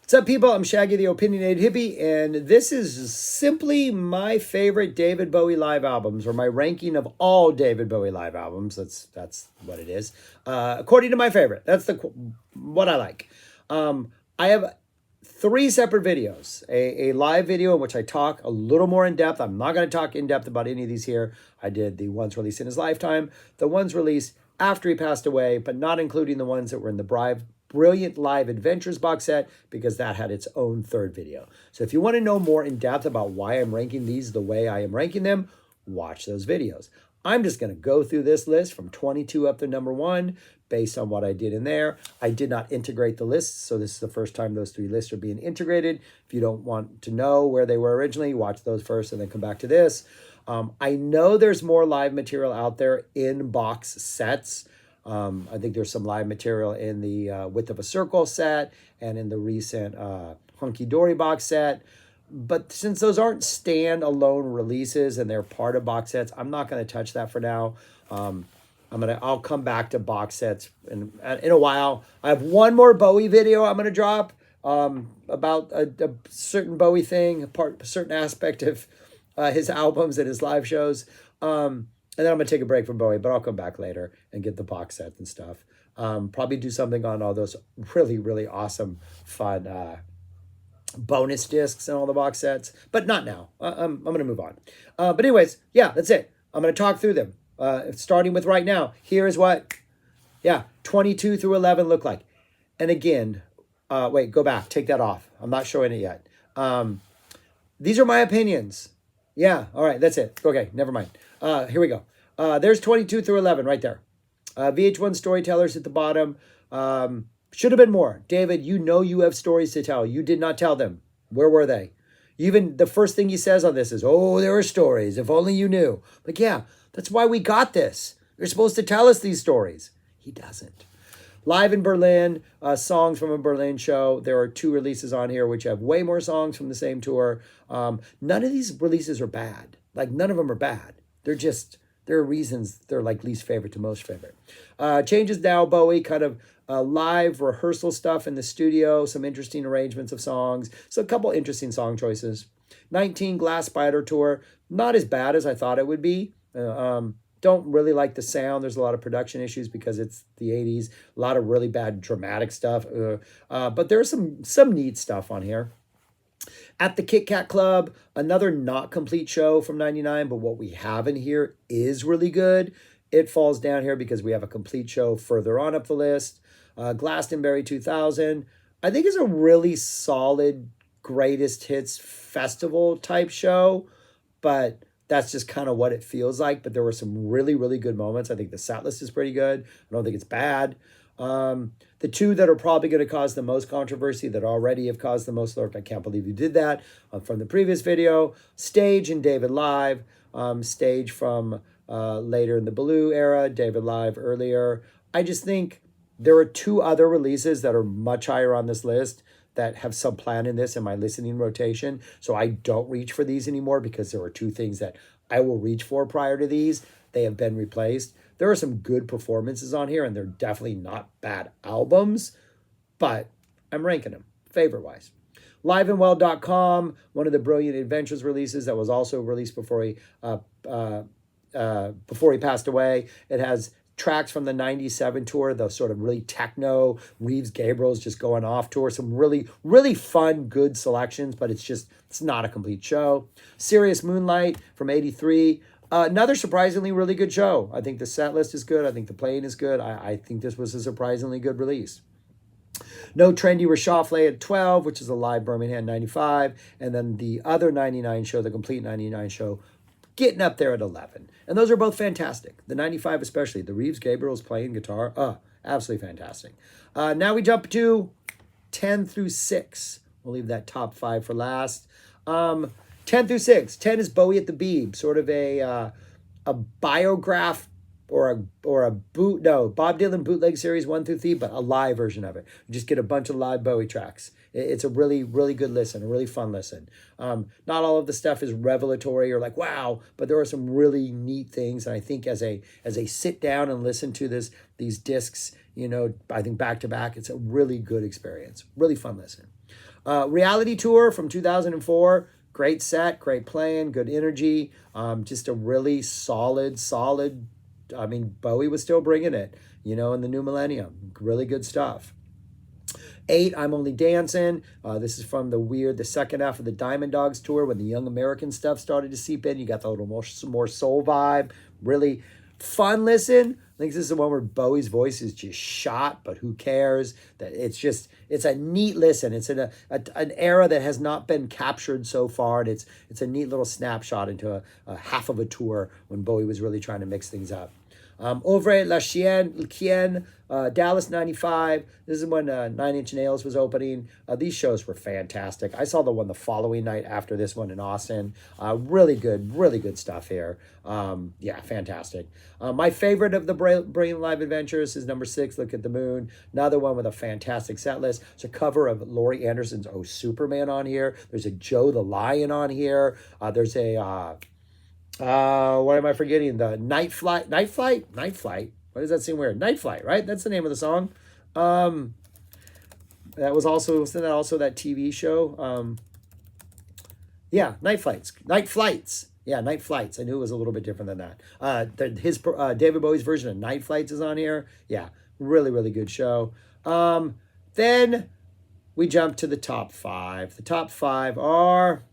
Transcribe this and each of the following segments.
What's up, people? I'm Shaggy, the Opinionated Hippie, and this is simply my favorite David Bowie live albums, or my ranking of all David Bowie live albums. That's what it is, according to my favorite. That's what I like. I have three separate videos. A live video in which I talk a little more in depth. I'm not going to talk in depth about any of these here. I did the ones released in his lifetime, the ones released after he passed away, but not including the ones that were in the Brilliant Live Adventures box set, because that had its own third video. So if you want to know more in depth about why I'm ranking these the way I am ranking them, watch those videos. I'm just going to go through this list from 22 up to number 1 based on what I did in there. I did not integrate the lists, so this is the first time those three lists are being integrated. If you don't want to know where they were originally, watch those first and then come back to this. I know there's more live material out there in box sets. I think there's some live material in the Width of a Circle set and in the recent Hunky Dory box set. But since those aren't stand-alone releases and they're part of box sets, I'm not going to touch that for now. I'll come back to box sets in a while. I have one more Bowie video I'm going to drop about a certain Bowie thing, a certain aspect of his albums and his live shows. And then I'm going to take a break from Bowie, but I'll come back later and get the box sets and stuff. Probably do something on all those really, really awesome, fun bonus discs and all the box sets. But not now. I'm going to move on. But anyways, yeah, that's it. I'm going to talk through them. Starting with right now. Here is what, 22 through 11 look like. And again, wait, go back. Take that off. I'm not showing it yet. These are my opinions. Yeah, all right, that's it. Okay, never mind. Here we go. There's 22 through 11 right there. VH1 Storytellers at the bottom. Should have been more. David, you know you have stories to tell. You did not tell them. Where were they? Even the first thing he says on this is, oh, there are stories. If only you knew. Like, yeah, that's why we got this. You're supposed to tell us these stories. He doesn't. Live in Berlin, songs from a Berlin show. There are 2 releases on here which have way more songs from the same tour. None of these releases are bad. Like, none of them are bad. There are reasons they're like least favorite to most favorite. Changes Now, Bowie, kind of live rehearsal stuff in the studio, some interesting arrangements of songs. So a couple interesting song choices. 19 Glass Spider Tour, not as bad as I thought it would be. Don't really like the sound. There's a lot of production issues because it's the 80s. A lot of really bad dramatic stuff. But there's some neat stuff on here. At the Kit Kat Club, another not complete show from 99, but what we have in here is really good. It falls down here because we have a complete show further on up the list. Glastonbury 2000, I think is a really solid greatest hits festival type show, but that's just kind of what it feels like. But there were some really, really good moments. I think the set list is pretty good. I don't think it's bad. The 2 that are probably going to cause the most controversy, that already have caused the most lurk, I can't believe you did that, from the previous video. Stage and David Live. Stage from later in the Blue era, David Live earlier. I just think there are 2 other releases that are much higher on this list that have some plan in this in my listening rotation. So I don't reach for these anymore because there are 2 things that I will reach for prior to these. They have been replaced. There are some good performances on here, and they're definitely not bad albums, but I'm ranking them favorite-wise. Liveandwell.com, one of the Brilliant Adventures releases that was also released before he passed away. It has tracks from the 97 tour, the sort of really techno, Reeves Gabriel's just going off tour, some really, really fun, good selections, but it's not a complete show. Serious Moonlight from 83. Another surprisingly really good show. I think the set list is good. I think the playing is good. I think this was a surprisingly good release. No Trendy Reshuffle at 12, which is a live Birmingham 95. And then the other 99 show, the complete 99 show, getting up there at 11. And those are both fantastic. The 95 especially. The Reeves Gabriel's playing guitar. Absolutely fantastic. Now we jump to 10 through 6. We'll leave that top 5 for last. 10 through 6. 10 is Bowie at the Beeb, sort of a biograph Bob Dylan bootleg series 1 through 3, but a live version of it. You just get a bunch of live Bowie tracks. It's a really, really good listen, a really fun listen. Not all of the stuff is revelatory or like wow, but there are some really neat things. And I think as a sit down and listen to these discs, I think back to back, it's a really good experience, really fun listen. Reality Tour from 2004. Great set, great playing, good energy. Just a really solid. I mean, Bowie was still bringing it, in the new millennium. Really good stuff. 8, I'm Only Dancing. This is from the second half of the Diamond Dogs tour when the Young American stuff started to seep in. You got the little more soul vibe. Really fun listen. I think this is the one where Bowie's voice is just shot, but who cares? That it's a neat listen. It's in an era that has not been captured so far, and it's a neat little snapshot into a half of a tour when Bowie was really trying to mix things up. Over La Chienne, Dallas 95. This is when 9 Inch Nails was opening. These shows were fantastic. I saw the one the following night after this one in Austin. Really good stuff here. Yeah, fantastic. My favorite of the Brilliant Live Adventures is number 6, Look at the Moon. Another one with a fantastic set list. It's a cover of Laurie Anderson's Oh Superman on here. There's a Joe the Lion on here. There's a... what am I forgetting? The Night Flight. What does that seem weird? Night Flight, right? That's the name of the song. That was also, wasn't that also that TV show? Yeah, Night Flights. Yeah, Night Flights. I knew it was a little bit different than that. David Bowie's version of Night Flights is on here. Yeah, really good show. Then we jump to the top 5. The top 5 are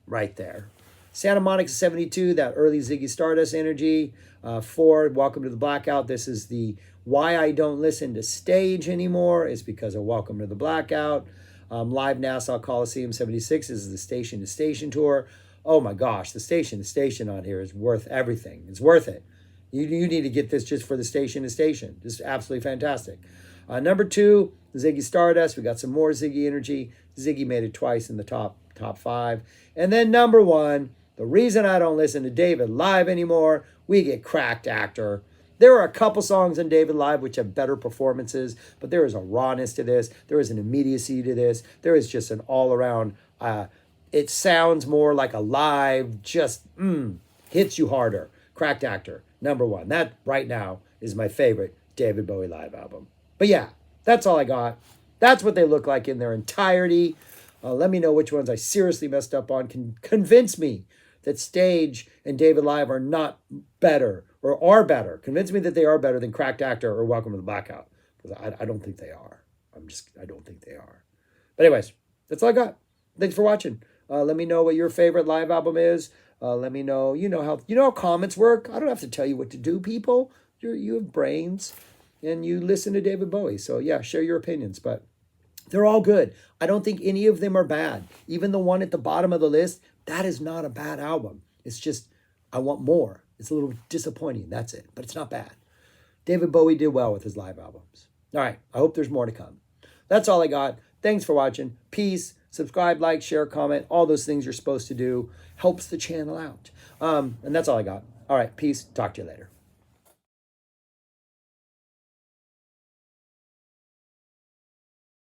right there. Santa Monica 72, that early Ziggy Stardust energy. 4, Welcome to the Blackout. This is the why I don't listen to stage anymore is because of Welcome to the Blackout. Live Nassau Coliseum 76 is the Station to Station tour. Oh my gosh, the Station to Station on here is worth everything. It's worth it. You need to get this just for the Station to Station. Just absolutely fantastic. Number 2, Ziggy Stardust. We got some more Ziggy energy. Ziggy made it twice in the top 5. And then number 1, the reason I don't listen to David live anymore, we get Cracked Actor. There are a couple songs on David live which have better performances, but there is a rawness to this. There is an immediacy to this. There is just an all-around, it sounds more like a live, just hits you harder. Cracked Actor, number 1. That right now is my favorite David Bowie live album. But yeah, that's all I got. That's what they look like in their entirety. Let me know which ones I seriously messed up on. Convince me that Stage and David Live are not better or are better. Convince me that they are better than Cracked Actor or Welcome to the Blackout. Because I don't think they are. I don't think they are. But anyways, that's all I got. Thanks for watching. Let me know what your favorite live album is. Let me know, how comments work. I don't have to tell you what to do, people. You have brains and you listen to David Bowie. So yeah, share your opinions, but they're all good. I don't think any of them are bad. Even the one at the bottom of the list, that is not a bad album. It's just, I want more. It's a little disappointing. That's it. But it's not bad. David Bowie did well with his live albums. All right. I hope there's more to come. That's all I got. Thanks for watching. Peace. Subscribe, like, share, comment. All those things you're supposed to do. Helps the channel out. And that's all I got. All right. Peace. Talk to you later.